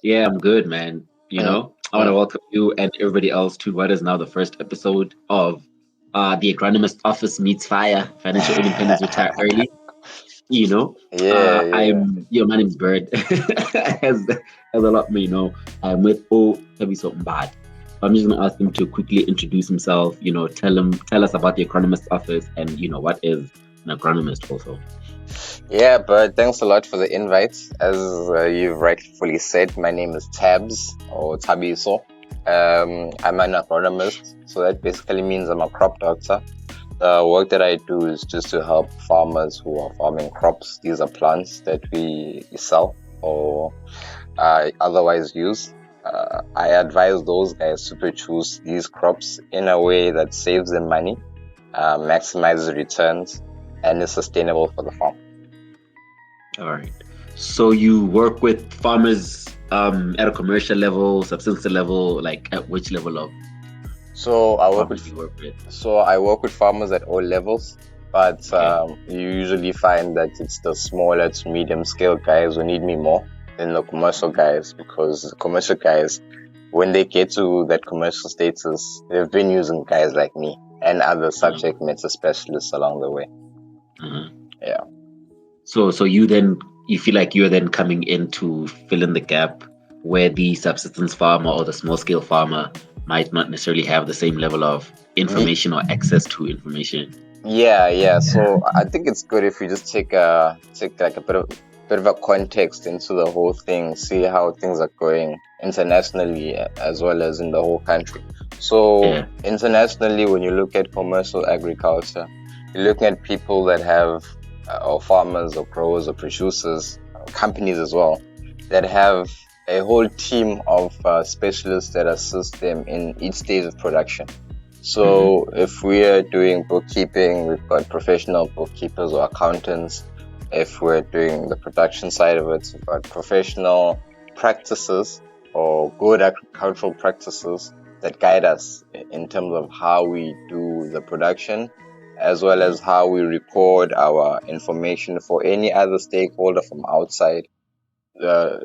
Yeah, I'm good, man. Mm, I want to mm. welcome you and everybody else to what is now the first episode of the Agronomist Office Meets Fire, Financial Independence Retire Early. You know, Yeah, yeah. my name's Bird. As a lot may know, I'm with O Heavy Something Bad. I'm just gonna ask him to quickly introduce himself. Tell us about the Agronomist Office and what is an agronomist also. Yeah, but thanks a lot for the invite. As you've rightfully said, my name is Tabs or Tabiso. I'm an agronomist, so that basically means I'm a crop doctor. The work that I do is just to help farmers who are farming crops. These are plants that we sell or otherwise use. I advise those guys to produce these crops in a way that saves them money, maximizes returns, and is sustainable for the farm. All right. So you work with farmers at a commercial level, subsistence level, like at which level of So I work farmers with do you work with? so I work with farmers at all levels, but Okay. you usually find that it's the smaller to medium scale guys who need me more than the commercial guys, because the commercial guys, when they get to that commercial status, they've been using guys like me and other Uh, subject matter specialists along the way. uh Yeah. So you feel like you're then coming in to fill in the gap where the subsistence farmer or the small scale farmer might not necessarily have the same level of Ye- information or access to information. Yeah, yeah. So I think it's good if you just take like a bit of a context into the whole thing, see how things are going internationally as well as in the whole country. So Yeah. internationally, when you look at commercial agriculture, you're looking at people that have or farmers or growers or producers, companies as well, that have a whole team of specialists that assist them in each stage of production. Mm-hmm. So if we are doing bookkeeping, we've got professional bookkeepers or accountants. If we're doing the production side of it, we've got professional practices or good agricultural practices that guide us in terms of how we do the production, as well as how we record our information for any other stakeholder from outside,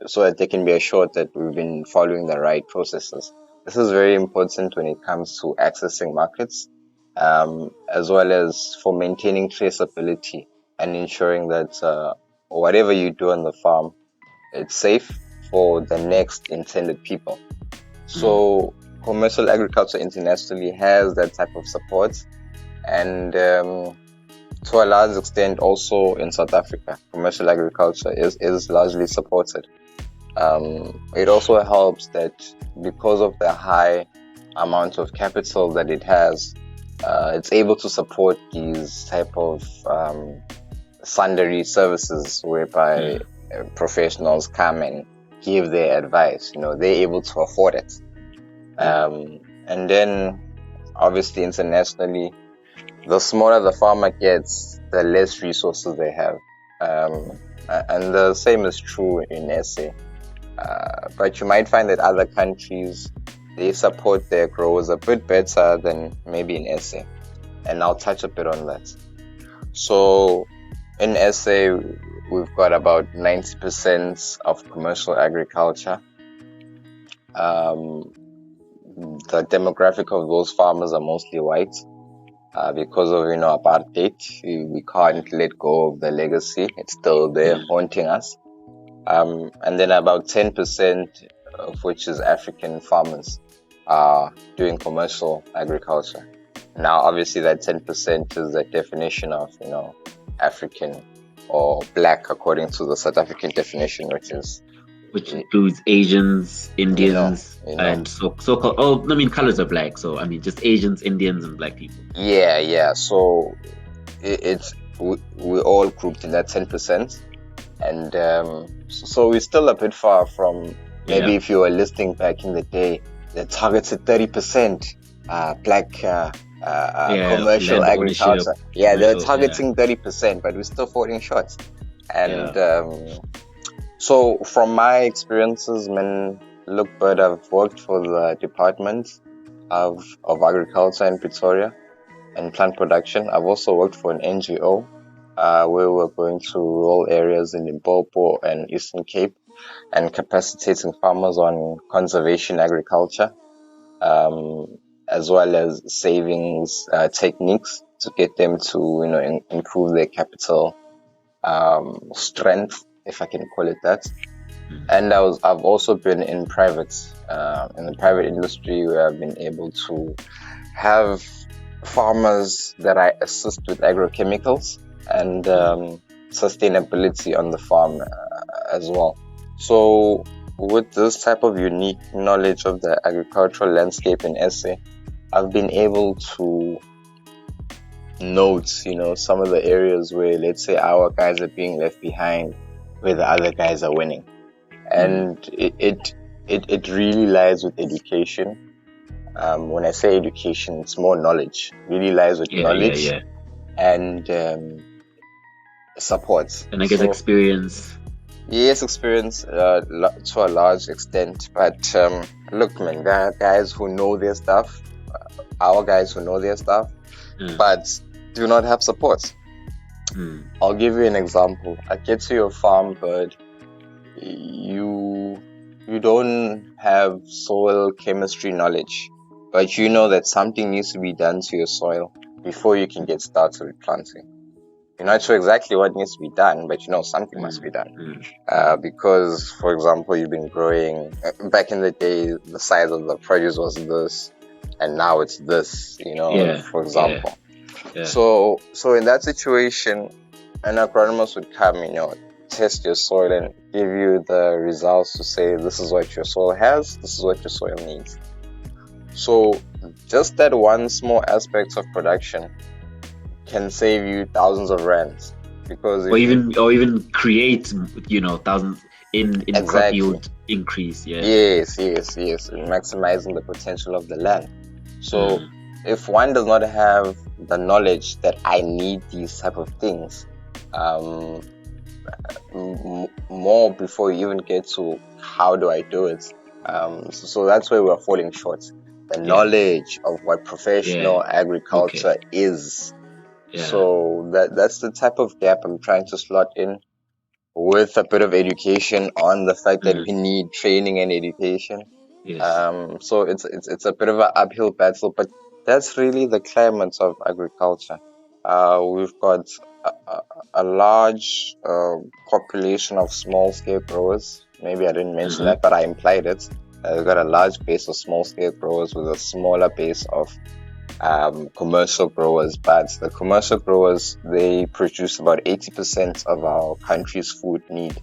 so that they can be assured that we've been following the right processes. This is very important when it comes to accessing markets, as well as for maintaining traceability and ensuring that whatever you do on the farm, it's safe for the next intended people. Mm-hmm. So commercial agriculture internationally has that type of support, and to a large extent also in South Africa, commercial agriculture is largely supported. It also helps that because of the high amount of capital that it has, it's able to support these type of sundry services whereby professionals come and give their advice. They're able to afford it. Yeah. And then obviously internationally, the smaller the farmer gets, the less resources they have. And the same is true in SA. But you might find that other countries, they support their growers a bit better than maybe in SA. And I'll touch a bit on that. So in SA, we've got about 90% of commercial agriculture. Um, the demographic of those farmers are mostly white. Because of apartheid, we can't let go of the legacy. It's still there Yeah. haunting us. And then about 10% of which is African farmers are doing commercial agriculture. Now, obviously, that 10% is the definition of, African or black according to the South African definition, which is, Which includes Asians, you know, Indians, you know, and so-called. Oh, I mean, colors are black. So I mean, just Asians, Indians, and black people. yeah, yeah. So it's we all grouped in that 10%. And so we're still a bit far from maybe Yeah. if you were listening back in the day, the targeted 30% black Yeah. commercial Land ownership, agriculture. Yeah, they're commercial. Yeah. targeting 30%, but we're still falling short. And Yeah. so from my experiences, man, look, but I've worked for the Department of Agriculture in Pretoria and plant production. I've also worked for an NGO where we're going to rural areas in Limpopo and Eastern Cape. and capacitating farmers on conservation agriculture, as well as savings techniques to get them to improve their capital strength, if I can call it that. And I've also been in the private industry, where I've been able to have farmers that I assist with agrochemicals and sustainability on the farm as well. So with this type of unique knowledge of the agricultural landscape in SA, I've been able to note, some of the areas where, let's say, our guys are being left behind, where the other guys are winning. And it really lies with education. When I say education, it's more knowledge. It really lies with knowledge and support. And I guess experience. Yes, experience to a large extent. But look, man, there are guys who know their stuff, our guys who know their stuff, but do not have support. I'll give you an example. I get to your farm, but you don't have soil chemistry knowledge, but you know that something needs to be done to your soil before you can get started with planting. You're not sure exactly what needs to be done, but you know something must be done. Because, for example, you've been growing, back in the day, the size of the produce was this, and now it's this, for example. So in that situation, an agronomist would come, test your soil and give you the results to say, this is what your soil has, this is what your soil needs. So just that one small aspect of production can save you thousands of rands, because or even create thousands in crop yield increase. Yes, maximizing the potential of the land. So if one does not have the knowledge that I need these type of things, more before you even get to how do I do it, so that's where we're falling short. The knowledge of what professional agriculture is. So that's the type of gap I'm trying to slot in, with a bit of education on the fact that we need training and education. So it's a bit of an uphill battle, but that's really the climate of agriculture. We've got a large population of small-scale growers. Maybe I didn't mention that, but I implied it. We've got a large base of small-scale growers with a smaller base of commercial growers. But the commercial growers, they produce about 80% of our country's food need,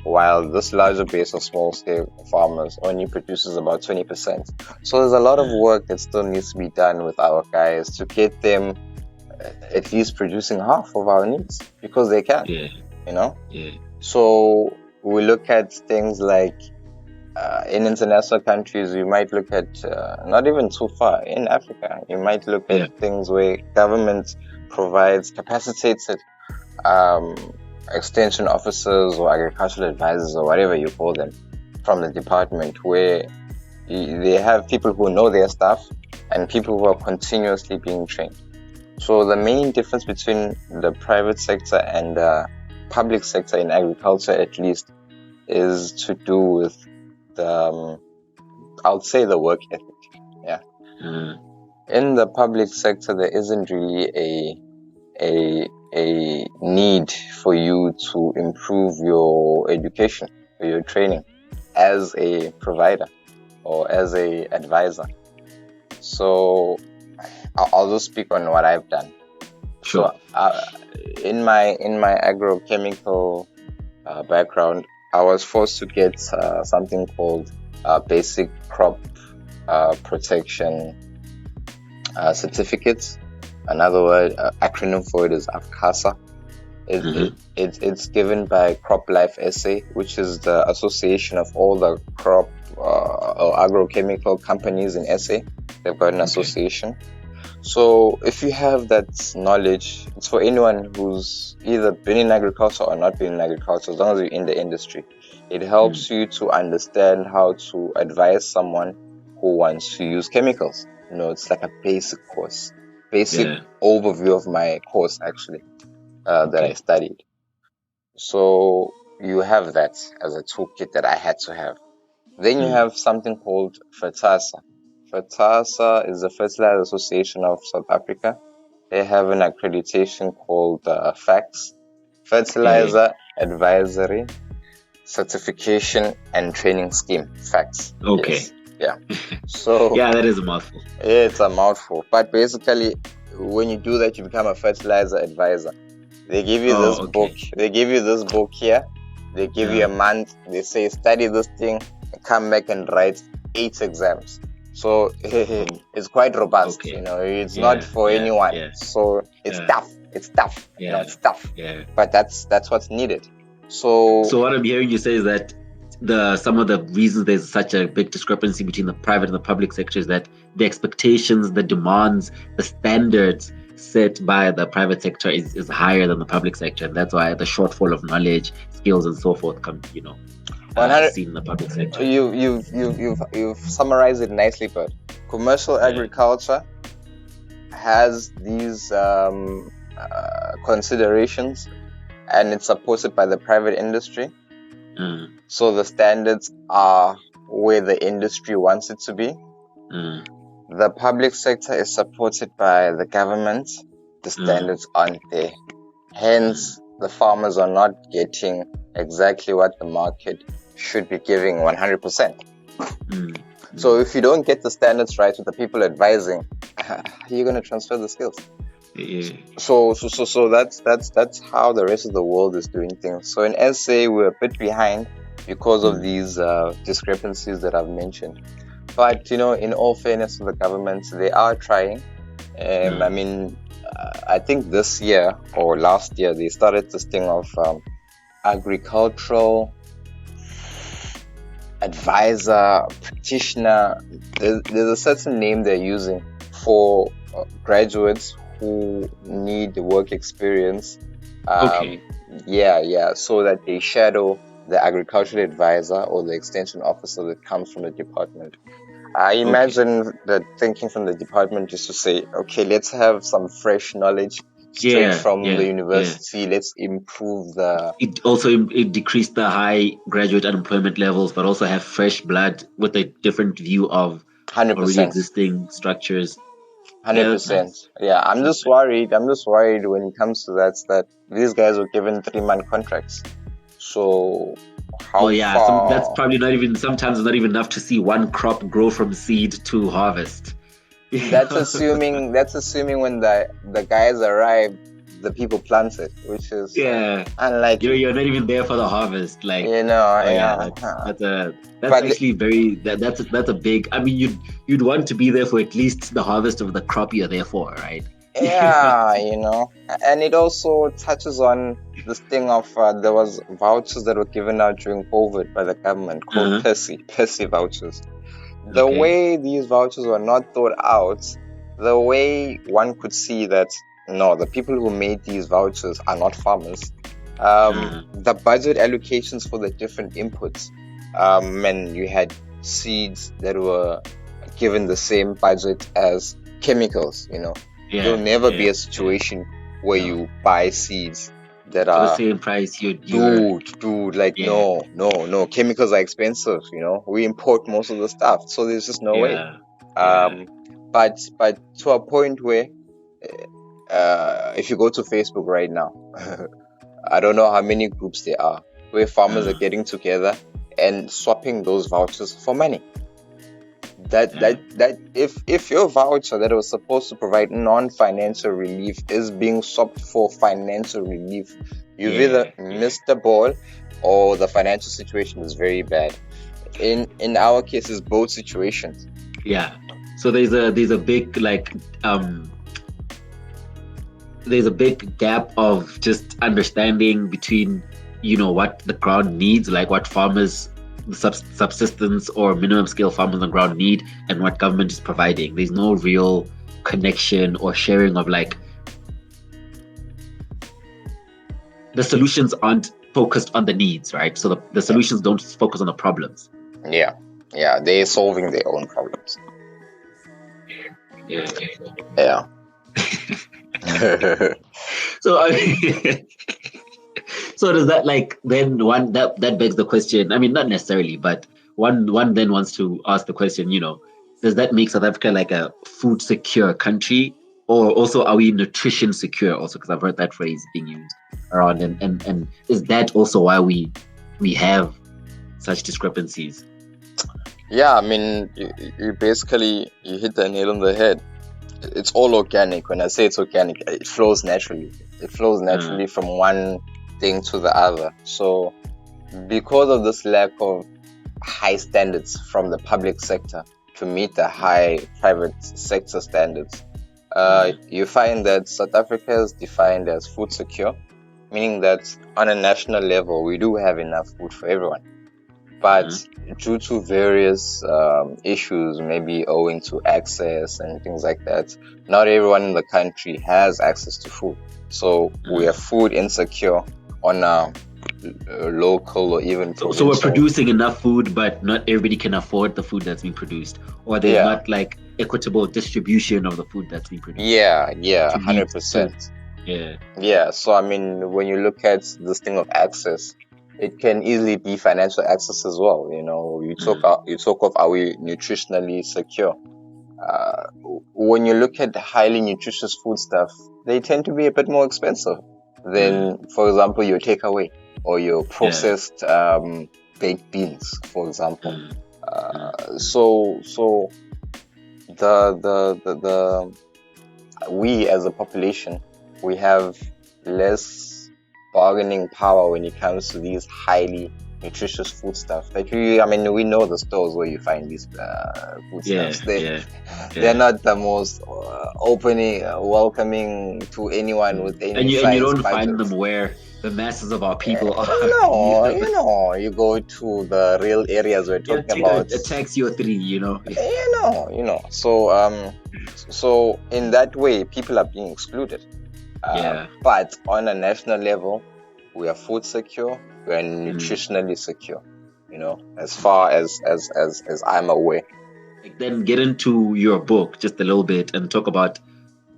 while this larger base of small-scale farmers only produces about 20%. So there's a lot of work that still needs to be done with our guys to get them at least producing half of our needs, because they can, So we look at things like in international countries, we might look at, not even too far, in Africa, you might look at things where government provides capacitated extension officers or agricultural advisors or whatever you call them from the department, where they have people who know their stuff and people who are continuously being trained. So the main difference between the private sector and the public sector in agriculture, at least, is to do with the, I would say, the work ethic. In the public sector, there isn't really a need for you to improve your education or your training as a provider or as a advisor. So I'll just speak on what I've done. Sure. So in my agrochemical background, I was forced to get something called basic crop protection certificates. Another word, acronym for it is F.I.R.E. It's given by CropLife SA, which is the association of all the crop or agrochemical companies in SA. They've got an association. So if you have that knowledge, it's for anyone who's either been in agriculture or not been in agriculture, as long as you're in the industry. It helps you to understand how to advise someone who wants to use chemicals. It's like a basic course, overview of my course, actually, that I studied. So you have that as a toolkit that I had to have. Then you have something called FIRTASA. FIRTASA is the Fertilizer Association of South Africa. They have an accreditation called F.I.R.E, Fertilizer Advisory Certification and Training Scheme. F.I.R.E. Okay. Yes. Yeah. So yeah, that is a mouthful. It's a mouthful. But basically, when you do that, you become a fertilizer advisor. They give you this book. They give you this book here. They give you a month. They say, study this thing, come back and write 8 exams. So it's quite robust. Okay. It's not for anyone. Yeah. So it's tough. It's tough. Yeah. It's tough. Yeah. But that's what's needed. So what I'm hearing you say is that some of the reasons there's such a big discrepancy between the private and the public sector is that the expectations, the demands, the standards set by the private sector is higher than the public sector, and that's why the shortfall of knowledge, skills, and so forth come, seen in the public sector. You've summarized it nicely, but commercial agriculture has these considerations, and it's supported by the private industry. So the standards are where the industry wants it to be. The public sector is supported by the government. The standards aren't there. Hence, the farmers are not getting exactly what the market should be giving 100%. So if you don't get the standards right with the people advising, you're going to transfer the skills. Yeah. So that's how the rest of the world is doing things. So in SA, we're a bit behind because of these discrepancies that I've mentioned. But in all fairness to the government, they are trying. I mean, I think this year or last year they started this thing of agricultural advisor, practitioner. There's a certain name they're using for graduates who need work experience. So that they shadow the agricultural advisor or the extension officer that comes from the department. I imagine that thinking from the department is to say, okay, let's have some fresh knowledge straight from the university. Let's improve it decreased the high graduate unemployment levels, but also have fresh blood with a different view of 100%. already existing structures. 100%. Yeah, I'm just worried when it comes to that these guys were given 3-month contracts. So that's probably sometimes not even enough to see one crop grow from seed to harvest. That's assuming when the guys arrive, the people plant it, which is unlikely. You're not even there for the harvest, like that's actually very that's a big. I mean, you'd want to be there for at least the harvest of the crop you're there for, right? Yeah, and it also touches on this thing of there was vouchers that were given out during COVID by the government called P.E.R.S.E vouchers. The way these vouchers were not thought out, the way one could see that the people who made these vouchers are not farmers. The budget allocations for the different inputs, and you had seeds that were given the same budget as chemicals. There'll never be a situation where you buy seeds that are the same price. No. Chemicals are expensive. We import most of the stuff, so there's just no way. But to a point where, if you go to Facebook right now, I don't know how many groups there are where farmers are getting together and swapping those vouchers for money. That if your voucher that was supposed to provide non-financial relief is being swapped for financial relief, you've either missed the ball or the financial situation is very bad. In our cases, both situations. Yeah. So there's a big there's a big gap of just understanding between what the ground needs, like what farmers, subsistence or minimum scale farmers on the ground need, and what government is providing. There's no real connection or sharing of the solutions aren't focused on the needs, right? So the solutions don't focus on the problems. Yeah, they're solving their own problems. Yeah. So does that like then one that begs the question? I mean, not necessarily, but one then wants to ask the question. Does that make South Africa like a food secure country, or also are we nutrition secure? Also, because I've heard that phrase being used around, and is that also why we have such discrepancies? Yeah, I mean, you basically you hit the nail on the head. It's all organic. When I say it's organic, it flows naturally. It flows naturally from one thing to the other. So, because of this lack of high standards from the public sector to meet the high private sector standards, you find that South Africa is defined as food secure, meaning that on a national level, we do have enough food for everyone. But due to various issues, maybe owing to access and things like that, not everyone in the country has access to food. So we are food insecure on a local or even provincial. So we're producing enough food, but not everybody can afford the food that's being produced, or there's not like equitable distribution of the food that's being produced. Yeah, 100%. Yeah. So I mean, when you look at this thing of access, it can easily be financial access as well. You talk of, are we nutritionally secure? When you look at highly nutritious food stuff, they tend to be a bit more expensive than, for example, your takeaway or your processed baked beans, for example. So we as a population, we have less bargaining power when it comes to these highly nutritious food stuff. We know the stores where you find these food stuffs. They're not the most opening, welcoming to anyone with any. And you don't find them where the masses of our people are. You go to the real areas we're talking about. A taxi or three, So in that way, people are being excluded. But on a national level, we are food secure, we are nutritionally secure, as far as I'm aware. Then get into your book just a little bit and talk about,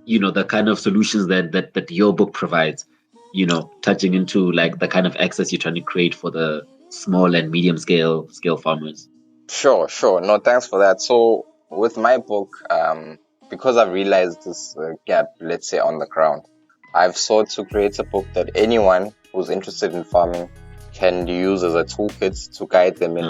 the kind of solutions that your book provides, touching into like the kind of access you're trying to create for the small and medium scale farmers. Sure. No, thanks for that. So with my book, because I've realized this gap, let's say on the ground, I've sought to create a book that anyone who's interested in farming can use as a toolkit to guide them in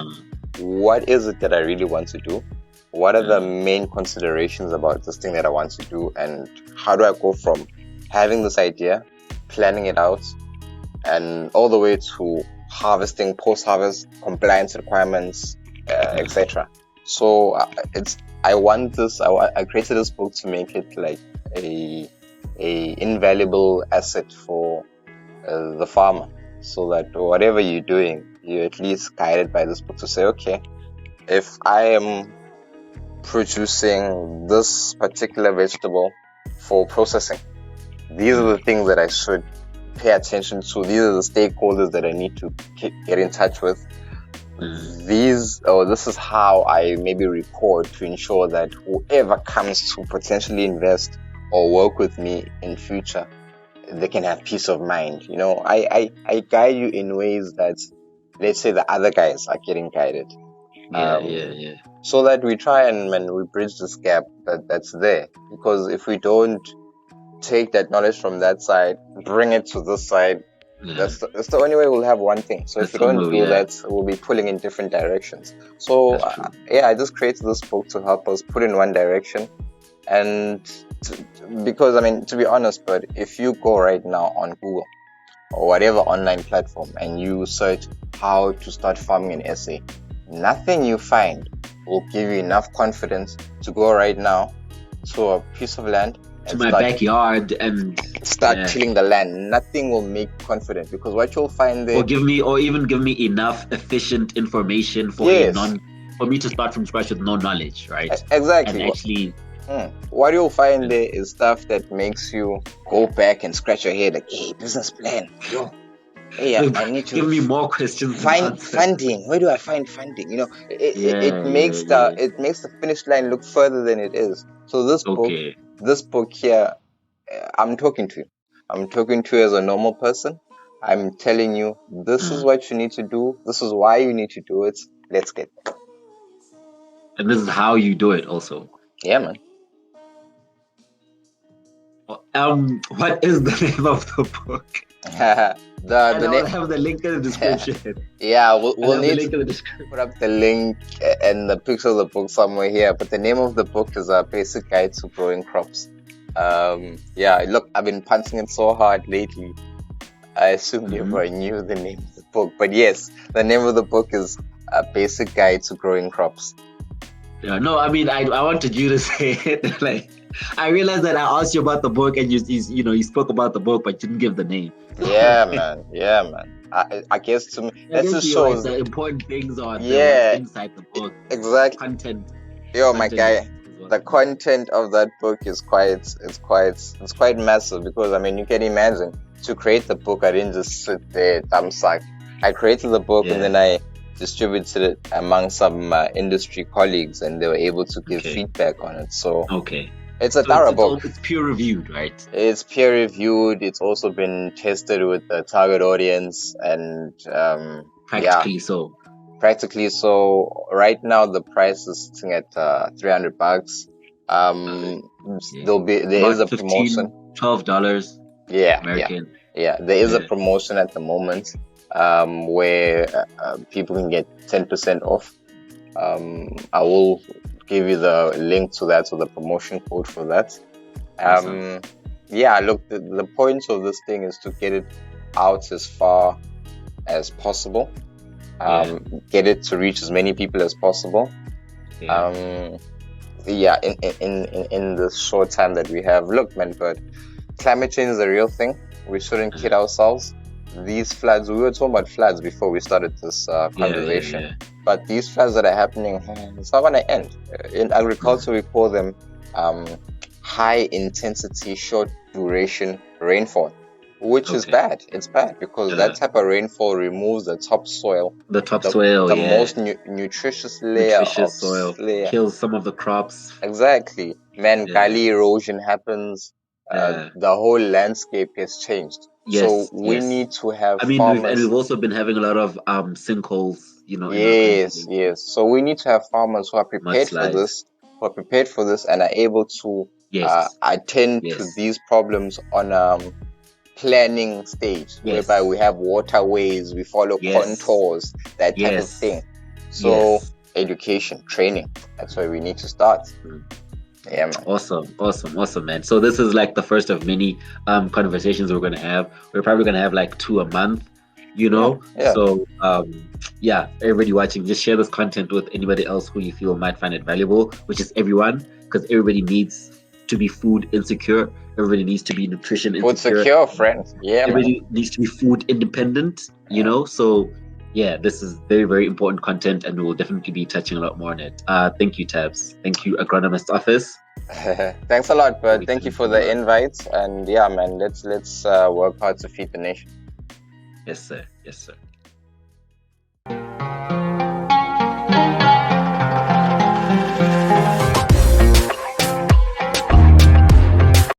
what is it that I really want to do? What are the main considerations about this thing that I want to do? And how do I go from having this idea, planning it out, and all the way to harvesting, post-harvest, compliance requirements, etc. So I created this book to make it like a invaluable asset for the farmer, so that whatever you're doing, you're at least guided by this book to say, okay, if I am producing this particular vegetable for processing, these are the things that I should pay attention to. These are the stakeholders that I need to get in touch with. This is how I maybe report to ensure that whoever comes to potentially invest or work with me in future, they can have peace of mind. I guide you in ways that, let's say, the other guys are getting guided. So that we try and we bridge this gap that's there. Because if we don't take that knowledge from that side, bring it to this side, that's the only way we'll have one thing. So if we don't do that, we'll be pulling in different directions. So I just created this book to help us put in one direction. And because, to be honest, but if you go right now on Google or whatever online platform and you search how to start farming in SA, nothing you find will give you enough confidence to go right now to a piece of land, to my backyard and start tilling the land. Nothing will make you confident, because what you'll find there, or even give me enough efficient information for me to start from scratch with no knowledge, right? Exactly. And actually, what you'll find there is stuff that makes you go back and scratch your head, like, hey, business plan. I need to give me more questions. Find funding. Where do I find funding? It makes the finish line look further than it is. So this book here, I'm talking to you. I'm talking to you as a normal person. I'm telling you, this is what you need to do. This is why you need to do it. Let's get there. And this is how you do it also. Yeah, man. What is the name of the book? the I'll have the link in the description. Yeah, we'll need to put up the link and the picture of the book somewhere here. But the name of the book is A Basic Guide to Growing Crops. Yeah, look, I've been punching it so hard lately. I assume everyone knew the name of the book. But yes, the name of the book is A Basic Guide to Growing Crops. Yeah, no, I mean, I wanted you to say it. Like, I realized that I asked you about the book and you spoke about the book, but you didn't give the name. Yeah, man. Yeah, man. I guess to me, that just shows the important things on inside the book. Exactly. Content. Yo, my guy. The content of that book is quite massive, because I mean, you can imagine, to create the book, I didn't just sit there thumbsuck. I created the book and then I distributed it among some industry colleagues, and they were able to give feedback on it. So it's a thorough book. It's peer reviewed, right? It's peer reviewed. It's also been tested with the target audience, and practically so. Right now the price is sitting at $300. There is a promotion, $12 American. Yeah, there is a promotion at the moment where people can get 10% off. I will give you the link to that, so the promotion code for that. Yeah, look, the point of this thing is to get it out as far as possible. Get it to reach as many people as possible. In the short time that we have. Look, man, but climate change is a real thing. We shouldn't kid ourselves. These floods, we were talking about floods before we started this conversation, but these floods that are happening, it's not going to end. In agriculture, we call them high intensity, short duration rainfall, which is bad. It's bad because that type of rainfall removes the topsoil. The most nutritious layer of soil. Kills some of the crops. Exactly. Man, gully erosion happens. The whole landscape gets changed. So we need to have farmers. We've also been having a lot of sinkholes, Yes. So we need to have farmers who are prepared for this, and are able to attend to these problems on planning stage, whereby we have waterways, we follow contours, that type of thing. So education, training, that's where we need to start. Yeah, man. Awesome, man. So this is like the first of many conversations we're going to have. We're probably going to have like 2 a month, So everybody watching, just share this content with anybody else who you feel might find it valuable, which is everyone, because everybody needs to be food insecure. Everybody needs to be nutrition insecure. Food secure, friends. Yeah, everybody needs to be food independent, So this is very, very important content, and we will definitely be touching a lot more on it. Thank you, Tabs. Thank you, Agronomist Office. Thanks a lot, bud. Thank you for the invite. And man, let's work hard to feed the nation. Yes, sir.